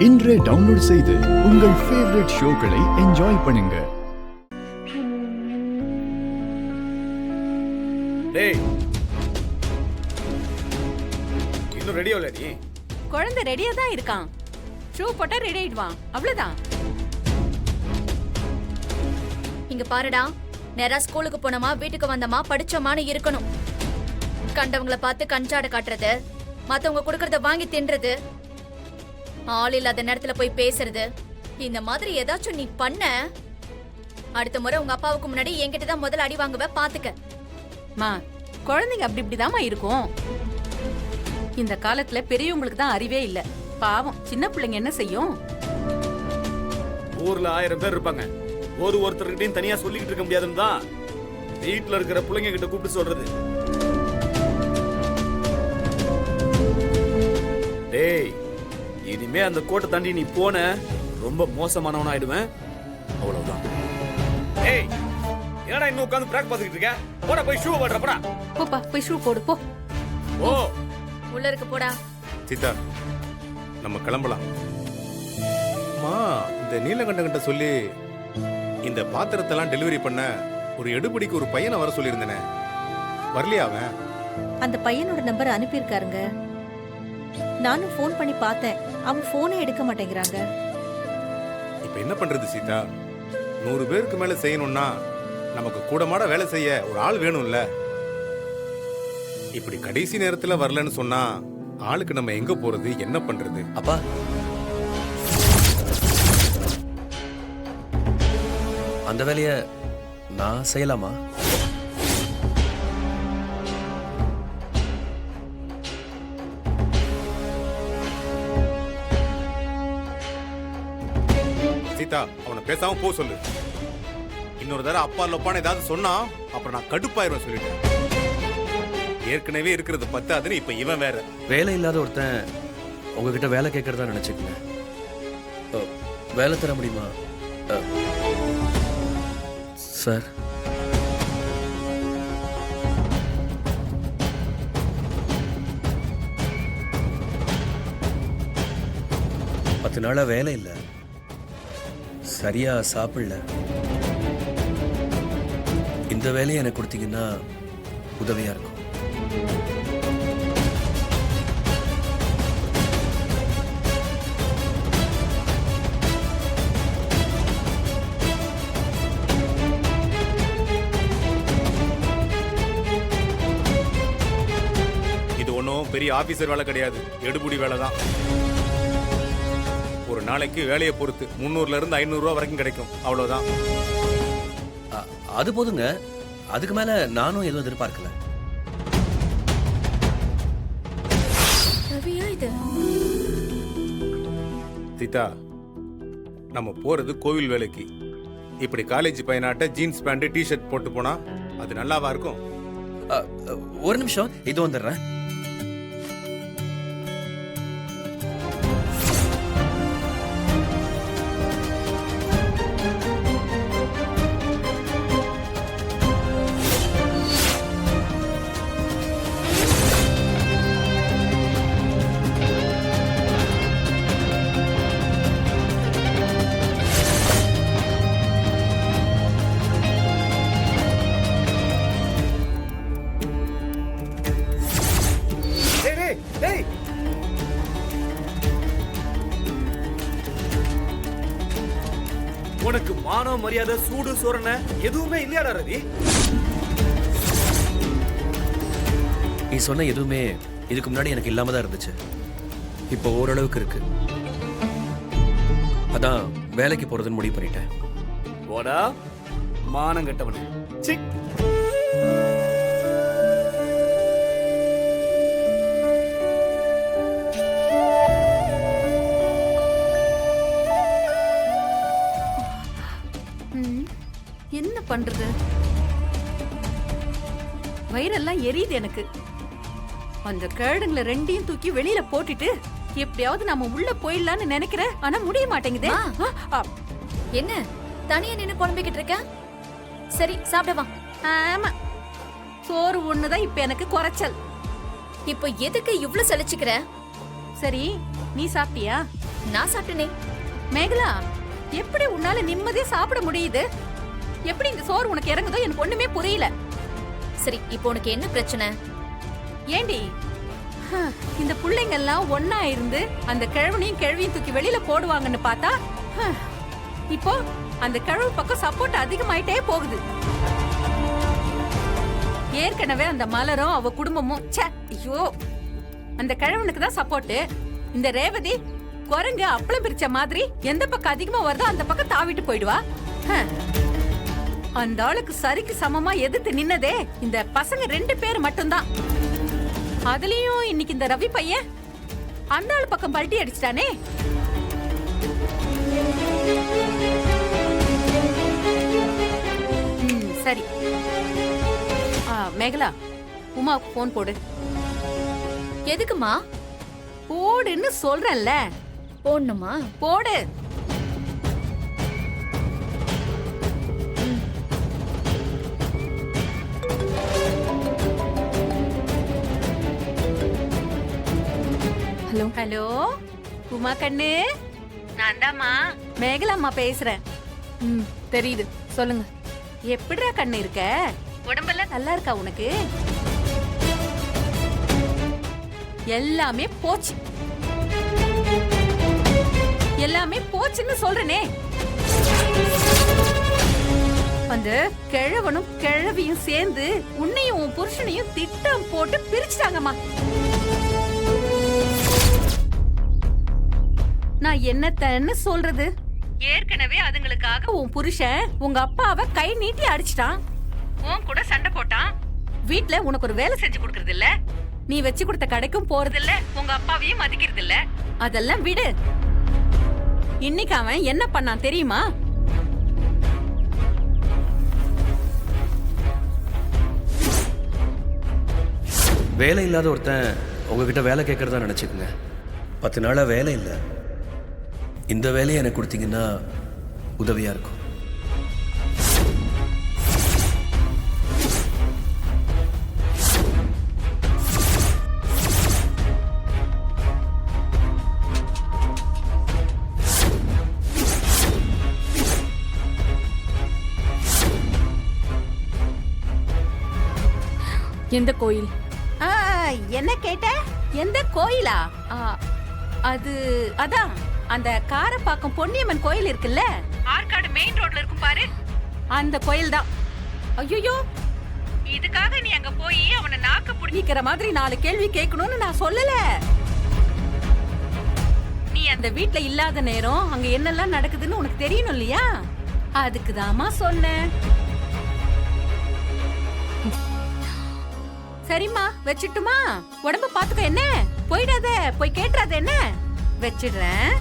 இன்றே டவுன்லோட் செய்து உங்கள் ஃபேவரட் ஷோக்களை என்ஜாய் பண்ணுங்க. டேய் இன்னும் ரெடியா இல்ல நீ? குழந்தை ரெடியா தான் இருக்கான். ஷூ போட்டா ரெடி ஆயிடுவான், அவ்வளவுதான். இங்க பாருடா, நேரா ஸ்கூலுக்கு போனோமா வீட்டுக்கு வந்தோமா படிச்சோமான்னு இருக்கணும். கண்டவங்கள பார்த்து கஞ்சாட காட்டுறது, மத்தவங்க கொடுக்கறத வாங்கி தின்றது, ஆள் இல்லாத நேரத்துல போய் பேசுறது, இந்த மாதிரி ஏதாச்சும் நீ பண்ண அடுத்த முறை உங்க அப்பாவுக்கு முன்னாடி என்கிட்ட தான் முதல்ல அடி வாங்குவ, பாத்துக்க. மா, குழந்தைங்க அப்படி இப்படிதாம்மா இருக்கும். இந்த காலத்துல பெரியவங்களுக்கு தான் அறிவே இல்ல. பாவம் சின்ன பிள்ளைங்க என்ன செய்யும்? ஊர்ல 1000 பேர் இருப்பாங்க, ஒருத்தர்கிட்டையும் தனியா சொல்லிக்கிட்டு இருக்க முடியாதுன்னு தான் வீட்டுல இருக்கிற பிள்ளைங்க கிட்ட கூப்பிட்டு சொல்றது. டேய், இனிமே அந்த கோட்டை தாண்டி நீ போன ரொம்ப மோசமானவன் ஆயிடுவேன், அவ்வளவுதான். ஏய், என்னடா இன்னும் உட்கார்ந்து பிராக் பாத்துக்கிட்டு இருக்க? போடா போய் ஷூ போடுற, போடா. போப்பா, போய் ஷூ போடு போ. ஓ, உள்ள இருக்கு போடா. சீதா, நம்ம கிளம்பலாம். அம்மா, இந்த நீலகண்டகிட்ட சொல்லி இந்த பாத்திரத்தெல்லாம் டெலிவரி பண்ண ஒரு எடுபடிக்கு ஒரு பையனை வர சொல்லியிருந்தேனே, வரலையா அவன்? அந்த பையனோட நம்பர் அனுப்பியிருக்காருங்க. நானும் ஃபோன் பண்ணி பார்த்தேன், அவன் ஃபோனே எடுக்க மாட்டேங்கிறாங்க. இப்ப என்ன பண்றது சீதா? 100 பேருக்கு மேல செய்யணும்னா நமக்கு கூடமாட வேலை செய்ய ஒரு ஆள் வேணும்ல. இப்படி கடைசி நேரத்துல வரலன்னு சொன்னா ஆளுக்கு நம்ம எங்க போறது, என்ன பண்றது? அப்பா, அந்த வேலைய நான் செய்யலாமா? சீதா, அவனை பேசாம போ சொல்லு. இன்னொரு தடவை அப்பா லொப்பான ஏதாவது சொன்னா அப்புறம் நான் கடுப்பாயிருவேன் சொல்லிட்டேன். ஏற்கனவே இருக்கிறது பத்தாதுன்னு இப்ப இவன் வேற. வேலை இல்லாத ஒருத்தன் உங்ககிட்ட வேலை கேட்கறதா நினைச்சுக்கங்க. வேலை தர முடியுமா சார்? பத்து நாளா வேலை இல்லை, சரியா சாப்பிடல. இந்த வேலையை எனக்கு கொடுத்தீங்கன்னா உதவியா இருக்கும். இது ஒன்றும் பெரிய ஆபீசர் வேலை கிடையாது, எடுபுடி வேலை தான். ஒரு நாளைக்கு வேலையை பொறுத்து 300ல இருந்து 500 ரூபா வரைக்கும் கிடைக்கும், அவ்வளவுதான். அது போதுங்க, அதுக்கு மேல நானும் எதுவும் எதிர்பார்க்கல. ரவியா இது? சீதா, நம்ம போறது கோவில் வேலைக்கு. இப்படி காலேஜ் பையனாட்ட ஜீன்ஸ் பேண்ட் டிஷர்ட் போட்டு போனா அது நல்லாவா இருக்கும்? ஒரு நிமிஷம், இது வந்துடுறேன். டேய், உனக்கு மானோ மரியாதை சூடு சொரண எதுவுமே இல்லையாடா ரவி? நீ சொன்ன எதுவுமே இதுக்கு முன்னாடி எனக்கு இல்லாம தான் இருந்துச்சு. இப்போ ஓரளவுக்கு இருக்கு. அதான் வேலைக்கு போறதுன்னு முடிவு பண்ணிட்டேன். போடா மானம் கட்டவனே. சிக். என்ன பண்றது? வயிறெல்லாம் எரியுது எனக்கு. அந்த கேடுங்களை ரெண்டையும் தூக்கி வெளியில போட்டுட்டு எப்படியாவது நம்ம உள்ள போயிடலான்னு நினைக்கிறேன், ஆனா முடிய மாட்டேங்குதே. என்ன தனியா நின்னு குழம்பிக்கிட்டு இருக்க? சரி சாப்பிட வா. ஆமா, சோறு ஒண்ணுதான் இப்ப எனக்கு குறைச்சல். இப்போ எதுக்கு இவ்ளோ சலிச்சுக்கிற? சரி, நீ சாப்பிட்டியா? நான் சாப்பிட்டனே. மேகலா, எப்படி உன்னால நிம்மதியா சாப்பிட முடியுது? எப்படி இந்த சோறு உனக்கு இறங்குதோ எனக்கு ஒண்ணுமே புரியல. சரி, இப்போ உனக்கு என்ன பிரச்சனை? ஏண்டி இந்த புள்ளைங்க எல்லாம் ஒன்னா இருந்து அந்த கிழவனையும் கிழவியும் தூக்கி வெளியில போடுவாங்கன்னு பார்த்தா இப்போ அந்த கிழவு பக்கம் சப்போர்ட் அதிகமாயிட்டே போகுது. ஏற்கனவே அந்த மலரும் அவ குடும்பமும் ஐயோ அந்த கிழவனுக்கு தான் சப்போர்ட். இந்த ரேவதி குரங்கு அப்பளம் பிரிச்ச மாதிரி எந்த பக்கம் அதிகமா வருதோ அந்த பக்கம் தாவிட்டு போயிடுவா. அந்த ஆளுக்கு சரிக்கு சமமா எதிர்த்து நின்னதே இந்த பசங்க 2 பேர் மட்டும்தான். அதுலயும் இன்னைக்கு இந்த ரவி பையன் அந்த ஆளு பக்கம் பல்ட்டி அடிச்சிட்டானே. சரி மேகலா, உமாவுக்கு போன் போடு. எதுக்குமா? போடுன்னு சொல்றேன்ல. போடணுமா? போடு. ஹலோ ஹலோ உமா கண்ணு, நான் தாம்மா மேகலாம்மா பேசுறேன். தெரியுது, சொல்லுங்க. எப்படிடா கண்ணு இருக்க? உடம்பெல்லாம் நல்லா இருக்கா உனக்கு? எல்லாமே போச்சு, எல்லாமே போச்சுன்னு சொல்றனே. அந்த கிழவனும் கிழவியும் சேர்ந்து உன்னையும் உன் புருஷனையும் திட்டம் போட்டு பிரிச்சுட்டாங்கம்மா. நான் என்னத்தன்னு சொல்றது? ஏற்கனவே அதுங்களுக்காக உன் புருஷன் உங்க அப்பாவை கை நீட்டி அடிச்சிட்டான், உன் கூட சண்டை போட்டான். வீட்ல உனக்கு ஒரு வேலை செஞ்சு கொடுக்கறது இல்ல, நீ வச்சு கொடுத்த கடைக்கும் போறது இல்ல, உங்க அப்பாவையும் மதிக்கிறது இல்ல. அதெல்லாம் விடு. இன்னைக்கு அவன் என்ன பண்ணான் தெரியுமா? வேலை இல்லாத ஒருத்தன் உங்ககிட்ட வேலை கேட்கறதா நினைச்சுக்கோங்க. 10 நாளா வேலை இல்லை. இந்த வேலையை எனக்கு கொடுத்தீங்கன்னா உதவியா இருக்கும். எந்த கோயில்? என்ன கேட்ட? எந்த கோயிலா? அதான் அந்த காரப்பாக்கம் பொன்னியம்மன் கோயில் இருக்குல்ல, ஆற்காடு மெயின் ரோட்ல இருக்கும் பாரு, அந்த கோயில் தான். ஐயோ, இதுக்காக நீ அங்க போய் அவனை நாக்க புடிக்கிற மாதிரி 4 கேள்வி கேட்கணும்னு நான் சொல்லல. நீ அந்த வீட்ல இல்லாத நேரம் அங்க என்னெல்லாம் நடக்குதுன்னு உனக்கு தெரியணும் இல்லையா? அதுக்குதாமா சொன்னேன். சரிம்மா, வச்சிட்டுமா? உடம்ப பாத்துக்க என்ன, போயிடாத, போய் கேட்டுறாத என்ன, வச்சிடுறேன்.